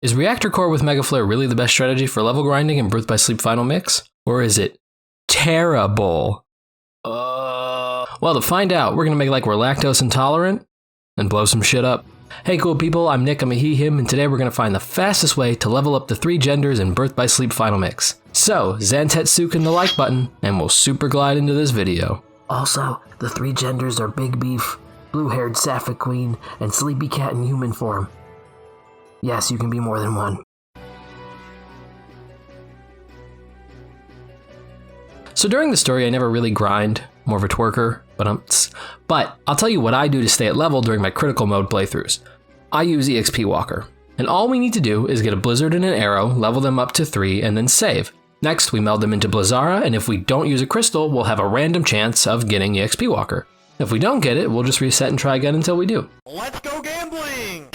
Is Reactor Core with Megaflare really the best strategy for level grinding in Birth by Sleep Final Mix? Or is it terrible? Well, to find out, we're gonna make like we're lactose intolerant and blow some shit up. Hey cool people, I'm Nick, I'm a he, him, and today we're gonna find the fastest way to level up the 3 genders in Birth by Sleep Final Mix. So, Zantetsuken the like button, and we'll super glide into this video. Also, the 3 genders are Big Beef, Blue-Haired Sapphic Queen, and Sleepy Cat in human form. Yes, you can be more than one. So during the story, I never really grind, more of a twerker, but I'll tell you what I do to stay at level during my critical mode playthroughs. I use EXP Walker, and all we need to do is get a Blizzard and an Arrow, level them up to 3, and then save. Next, we meld them into Blizzara, and if we don't use a crystal, we'll have a random chance of getting EXP Walker. If we don't get it, we'll just reset and try again until we do. Let's go gambling!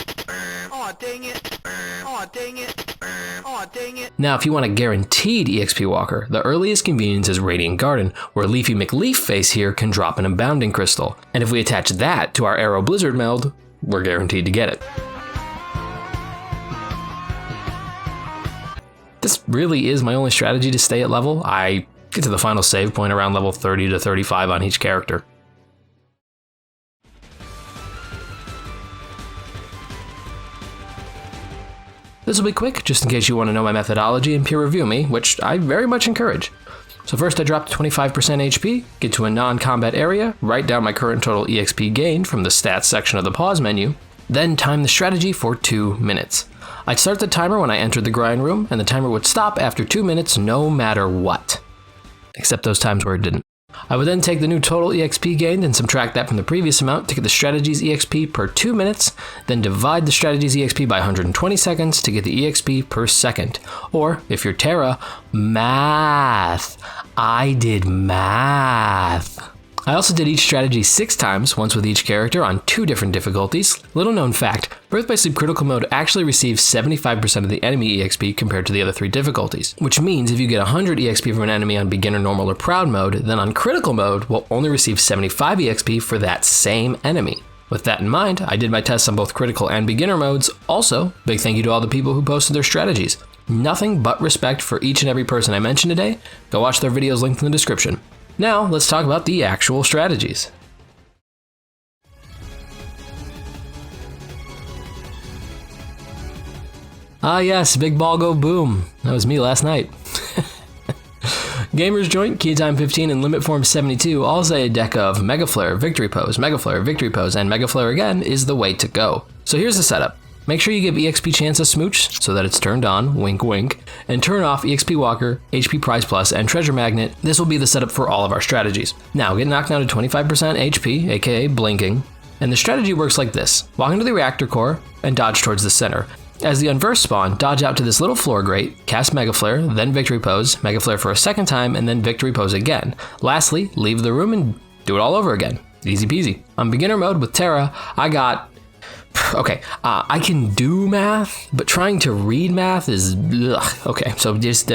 Aw, dang it. Aw, dang it. Aw, dang it. Now, if you want a guaranteed EXP Walker, the earliest convenience is Radiant Garden, where Leafy McLeafface here can drop an Abounding Crystal. And if we attach that to our Arrow Blizzard meld, we're guaranteed to get it. This really is my only strategy to stay at level. I get to the final save point around level 30 to 35 on each character. This will be quick, just in case you want to know my methodology and peer review me, which I very much encourage. So first I drop 25% HP, get to a non-combat area, write down my current total EXP gained from the stats section of the pause menu, then time the strategy for 2 minutes. I'd start the timer when I entered the grind room, and the timer would stop after 2 minutes no matter what. Except those times where it didn't. I would then take the new total EXP gained and subtract that from the previous amount to get the strategy's EXP per 2 minutes, then divide the strategy's EXP by 120 seconds to get the EXP per second. Or, if you're Terra, math. I did math. I also did each strategy 6 times, once with each character on 2 different difficulties. Little known fact, Birth by Sleep Critical Mode actually receives 75% of the enemy EXP compared to the other 3 difficulties, which means if you get 100 EXP from an enemy on Beginner, Normal, or Proud mode, then on Critical Mode, we'll only receive 75 EXP for that same enemy. With that in mind, I did my tests on both Critical and Beginner modes. Also, big thank you to all the people who posted their strategies. Nothing but respect for each and every person I mentioned today. Go watch their videos linked in the description. Now, let's talk about the actual strategies. Ah yes, big ball go boom. That was me last night. Gamersjoint, key time 15, and limit form 72 all say a deck of Megaflare, Victory Pose, Megaflare, Victory Pose, and Megaflare again is the way to go. So here's the setup. Make sure you give EXP Chance a smooch so that it's turned on, wink wink, and turn off EXP Walker, HP Prize Plus, and Treasure Magnet. This will be the setup for all of our strategies. Now get knocked down to 25% HP, aka blinking, and the strategy works like this. Walk into the Reactor Core and dodge towards the center. As the Unversed spawn, dodge out to this little floor grate, cast Megaflare, then Victory Pose, Megaflare for a second time, and then Victory Pose again. Lastly, leave the room and do it all over again. Easy peasy. On beginner mode with Terra, I got... Okay, I can do math, but trying to read math is... Ugh. Okay, so just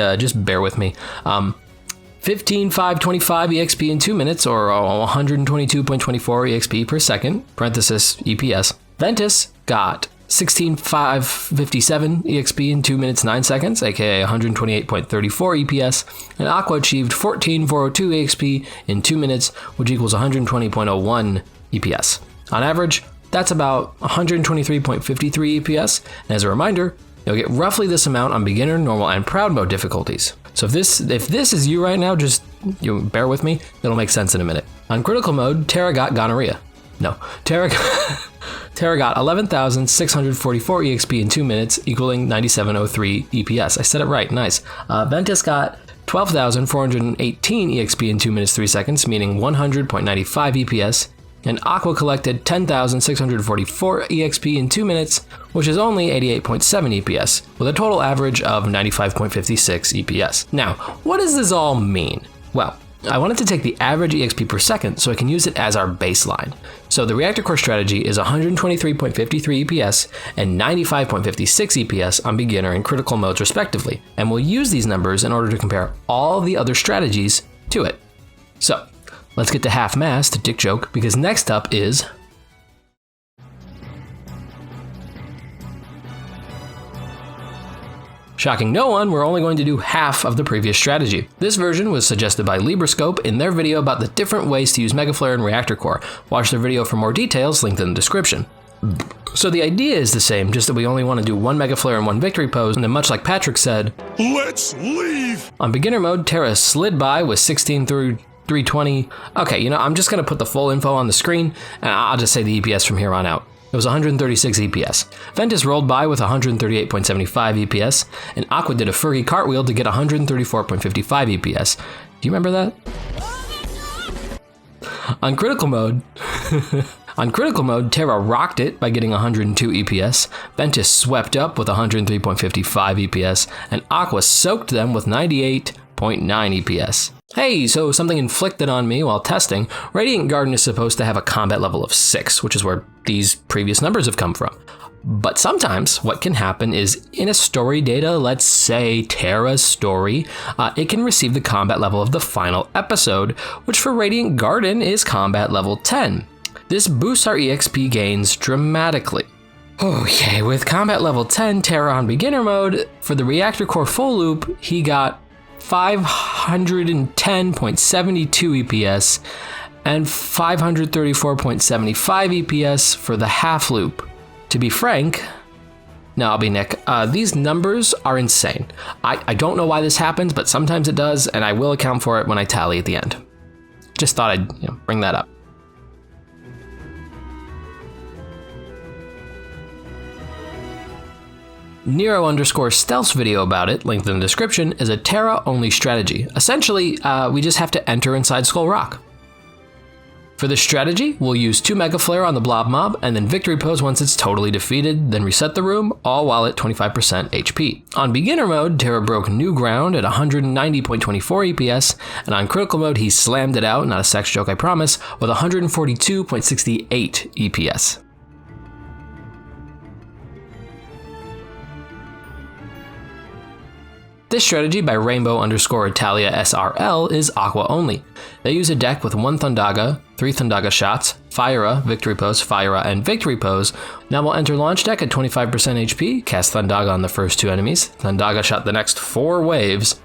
bear with me. 15,525 EXP in 2 minutes, or 122.24 EXP per second, parenthesis EPS. Ventus got 16,557 EXP in 2 minutes 9 seconds, aka 128.34 EPS, and Aqua achieved 14,402 EXP in 2 minutes, which equals 120.01 EPS. On average, that's about 123.53 EPS, and as a reminder, you'll get roughly this amount on Beginner, Normal, and Proud mode difficulties. So if this is you right now, just bear with me, it'll make sense in a minute. On Critical mode, Terra got gonorrhea. No, Terra got 11,644 EXP in 2 minutes, equaling 97.03 EPS. I said it right, nice. Ventus got 12,418 EXP in 2 minutes 3 seconds, meaning 100.95 EPS. And Aqua collected 10,644 EXP in 2 minutes, which is only 88.7 EPS, with a total average of 95.56 EPS. Now, what does this all mean? Well, I wanted to take the average EXP per second so I can use it as our baseline. So the Reactor Core strategy is 123.53 EPS and 95.56 EPS on beginner and critical modes respectively, and we'll use these numbers in order to compare all the other strategies to it. So, let's get to half-mast, dick joke, because next up is... Shocking no one, we're only going to do half of the previous strategy. This version was suggested by Librascope in their video about the different ways to use Megaflare and Reactor Core. Watch their video for more details, linked in the description. So the idea is the same, just that we only want to do one Megaflare and one victory pose, and then much like Patrick said, let's leave! On beginner mode, Terra slid by with 16 through 320. Okay, I'm just going to put the full info on the screen, and I'll just say the EPS from here on out. It was 136 EPS. Ventus rolled by with 138.75 EPS, and Aqua did a Fergie cartwheel to get 134.55 EPS. Do you remember that? On critical mode, Terra rocked it by getting 102 EPS, Ventus swept up with 103.55 EPS, and Aqua soaked them with 98.9 EPS. Hey, so something inflicted on me while testing. Radiant Garden is supposed to have a combat level of 6, which is where these previous numbers have come from. But sometimes what can happen is in a story data, let's say Terra's story, it can receive the combat level of the final episode, which for Radiant Garden is combat level 10. This boosts our EXP gains dramatically. Okay, with combat level 10, Terra on beginner mode, for the Reactor Core full loop, he got 510.72 EPS and 534.75 EPS for the half loop. To be frank, no, I'll be Nick. These numbers are insane. I don't know why this happens, but sometimes it does, and I will account for it when I tally at the end. Just thought I'd bring that up. Nero_stealth's video about it, linked in the description, is a Terra-only strategy. Essentially, we just have to enter inside Skull Rock. For this strategy, we'll use 2 Megaflare on the blob mob, and then victory pose once it's totally defeated, then reset the room, all while at 25% HP. On beginner mode, Terra broke new ground at 190.24 EPS, and on critical mode, he slammed it out, not a sex joke I promise, with 142.68 EPS. This strategy by Rainbow_Italia SRL is Aqua only. They use a deck with 1 Thundaga, 3 Thundaga shots, Fira, victory pose, Fira, and victory pose. Now we'll enter launch deck at 25% HP, cast Thundaga on the first 2 enemies, Thundaga shot the next 4 waves,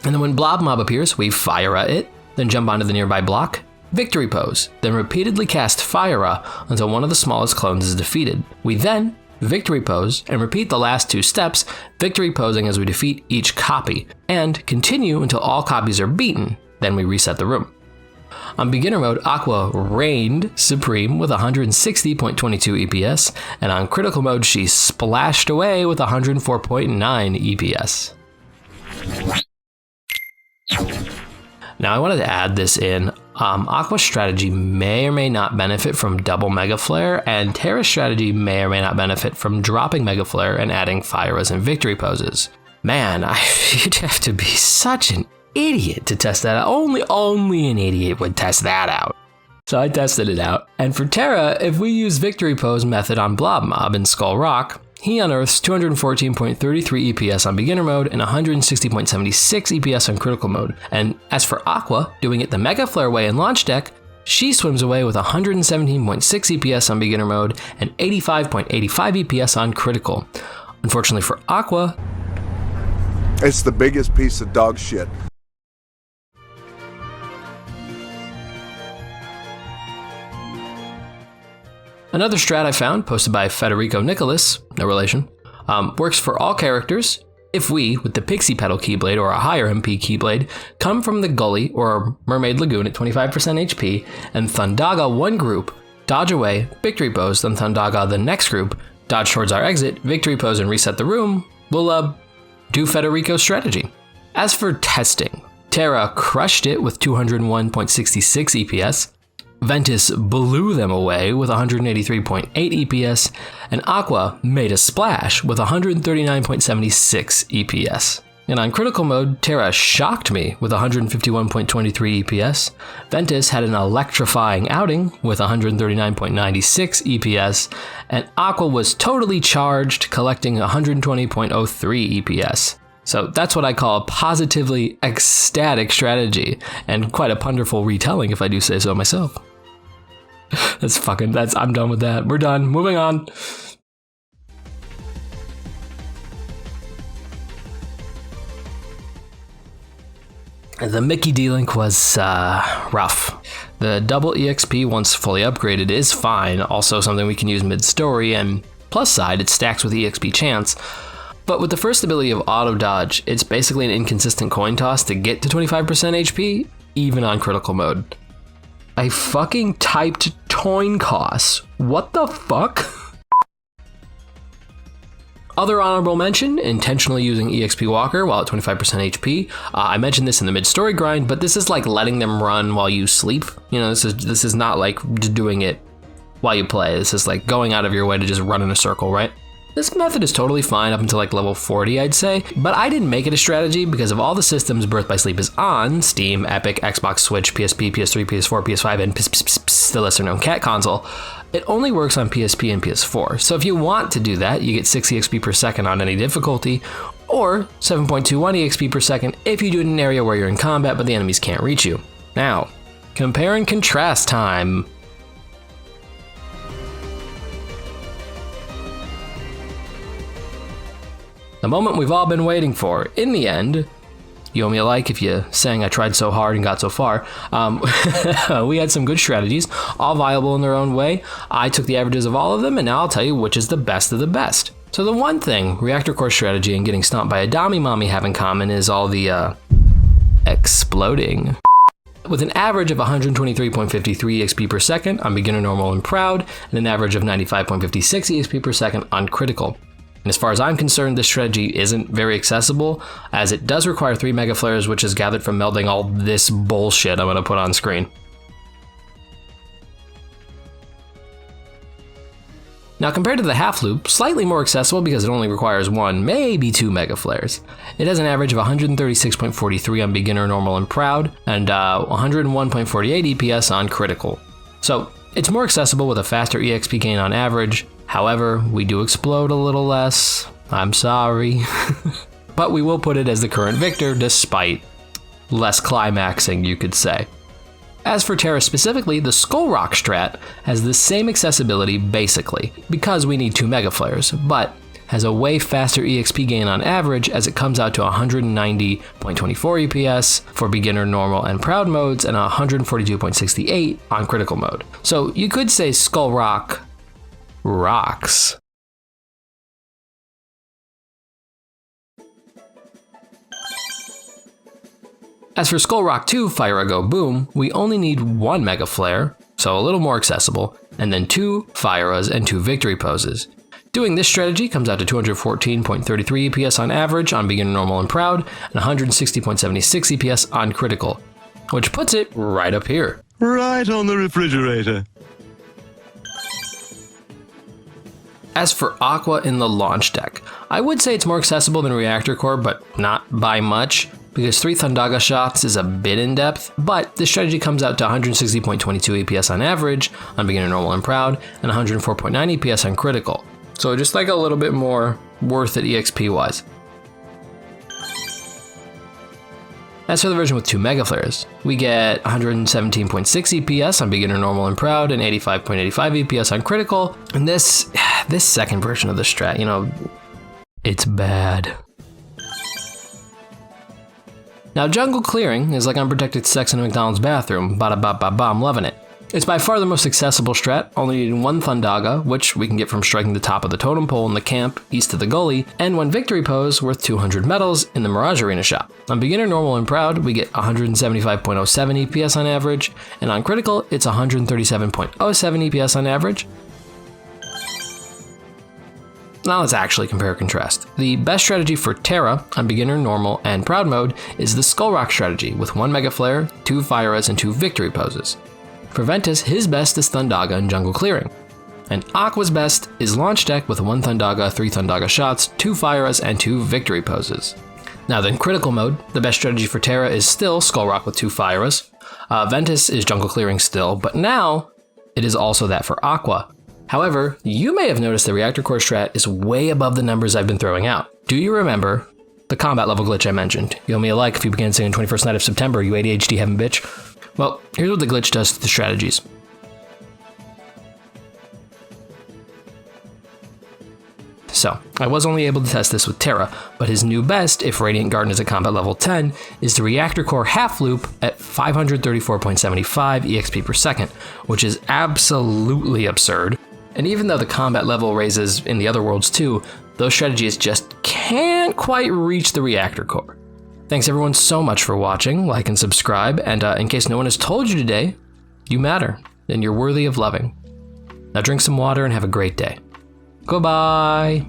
and then when Blob Mob appears, we Fira it, then jump onto the nearby block, victory pose, then repeatedly cast Fira until one of the smallest clones is defeated. We then victory pose, and repeat the last 2 steps, victory posing as we defeat each copy, and continue until all copies are beaten, then we reset the room. On beginner mode, Aqua reigned supreme with 160.22 EPS, and on critical mode, she splashed away with 104.9 EPS. Now I wanted to add this in. Aqua's strategy may or may not benefit from double Megaflare, and Terra's strategy may or may not benefit from dropping Megaflare and adding Firas and victory poses. Man, you'd have to be such an idiot to test that out. Only an idiot would test that out. So I tested it out. And for Terra, if we use victory pose method on Blob Mob in Skull Rock, he unearths 214.33 EPS on beginner mode and 160.76 EPS on critical mode. And as for Aqua, doing it the Megaflare way in launch deck, she swims away with 117.6 EPS on beginner mode and 85.85 EPS on critical. Unfortunately for Aqua, it's the biggest piece of dog shit. Another strat I found, posted by Federico Nicholas, no relation, works for all characters if we, with the Pixie Petal Keyblade or a higher MP Keyblade, come from the Gully or Mermaid Lagoon at 25% HP, and Thundaga one group, dodge away, victory pose, then Thundaga the next group, dodge towards our exit, victory pose, and reset the room, we'll do Federico's strategy. As for testing, Terra crushed it with 201.66 EPS, Ventus blew them away with 183.8 EPS, and Aqua made a splash with 139.76 EPS. And on critical mode, Terra shocked me with 151.23 EPS, Ventus had an electrifying outing with 139.96 EPS, and Aqua was totally charged, collecting 120.03 EPS. So that's what I call a positively ecstatic strategy, and quite a wonderful retelling if I do say so myself. I'm done with that. We're done. Moving on. The Mickey D-Link was rough. The double EXP once fully upgraded is fine, also something we can use mid-story, and plus side, it stacks with EXP chance. But with the first ability of auto dodge, it's basically an inconsistent coin toss to get to 25% HP, even on critical mode. I fucking typed toin costs. What the fuck? Other honorable mention, intentionally using EXP Walker while at 25% HP. I mentioned this in the mid-story grind, but this is like letting them run while you sleep. You know, this is not like doing it while you play. This is like going out of your way to just run in a circle, right? This method is totally fine up until like level 40, I'd say, but I didn't make it a strategy because of all the systems Birth by Sleep is on, Steam, Epic, Xbox, Switch, PSP, PS3, PS4, PS5, and the lesser known cat console. It only works on PSP and PS4, so if you want to do that, you get 6 EXP per second on any difficulty, or 7.21 EXP per second if you do it in an area where you're in combat but the enemies can't reach you. Now, compare and contrast time. The moment we've all been waiting for. In the end, you owe me a like if you sang I tried so hard and got so far. We had some good strategies, all viable in their own way. I took the averages of all of them, and now I'll tell you which is the best of the best. So the one thing Reactor Core strategy and getting stomped by a Dami Mommy have in common is all the, exploding. With an average of 123.53 EXP per second on beginner, normal, and proud, and an average of 95.56 EXP per second on critical. And as far as I'm concerned, this strategy isn't very accessible, as it does require 3 Megaflares, which is gathered from melding all this bullshit I'm going to put on screen. Now compared to the half loop, slightly more accessible because it only requires 1, maybe 2 Megaflares. It has an average of 136.43 on beginner, normal, and proud, and 101.48 EPS on critical. So it's more accessible with a faster EXP gain on average. However, we do explode a little less. I'm sorry. But we will put it as the current victor despite less climaxing, you could say. As for Terra specifically, the Skull Rock strat has the same accessibility basically, because we need 2 Megaflares, but has a way faster EXP gain on average as it comes out to 190.24 EPS for beginner, normal, and proud modes, and 142.68 on critical mode. So you could say Skull Rock rocks. As for Skull Rock 2 Fira Go Boom, we only need 1 Megaflare, so a little more accessible, and then 2 Firas and 2 victory poses. Doing this strategy comes out to 214.33 EPS on average on beginner, normal, and proud, and 160.76 EPS on critical, which puts it right up here. Right on the refrigerator. As for Aqua in the launch deck, I would say it's more accessible than Reactor Core, but not by much, because 3 Thundaga shots is a bit in depth, but this strategy comes out to 160.22 EPS on average on beginner, normal, and proud, and 104.9 EPS on critical. So just like a little bit more worth it EXP wise. As for the version with 2 Megaflares, we get 117.6 EPS on beginner, normal, and proud, and 85.85 EPS on critical. And this second version of the strat, you know, it's bad. Now, jungle clearing is like unprotected sex in a McDonald's bathroom. Bada ba ba ba, I'm loving it. It's by far the most accessible strat, only needing 1 Thundaga, which we can get from striking the top of the totem pole in the camp east of the gully, and 1 victory pose worth 200 medals in the Mirage Arena shop. On beginner, normal, and proud, we get 175.07 EPS on average, and on critical, it's 137.07 EPS on average. Now let's actually compare and contrast. The best strategy for Terra on beginner, normal, and proud mode is the Skull Rock strategy with 1 Megaflare, 2 Firas, and 2 victory poses. For Ventus, his best is Thundaga and jungle clearing. And Aqua's best is launch deck with 1 Thundaga, 3 Thundaga shots, 2 Firas, and 2 victory poses. Now then, critical mode, the best strategy for Terra is still Skull Rock with 2 Firas. Ventus is jungle clearing still, but now it is also that for Aqua. However, you may have noticed the Reactor Core strat is way above the numbers I've been throwing out. Do you remember the combat level glitch I mentioned? You owe me a like if you began singing 21st Night of September, you ADHD heaven bitch. Well, here's what the glitch does to the strategies. So, I was only able to test this with Terra, but his new best, if Radiant Garden is a combat level 10, is the Reactor Core half loop at 534.75 EXP per second, which is absolutely absurd. And even though the combat level raises in the other worlds too, those strategies just can't quite reach the Reactor Core. Thanks everyone so much for watching, like and subscribe, and in case no one has told you today, you matter, and you're worthy of loving. Now drink some water and have a great day. Goodbye!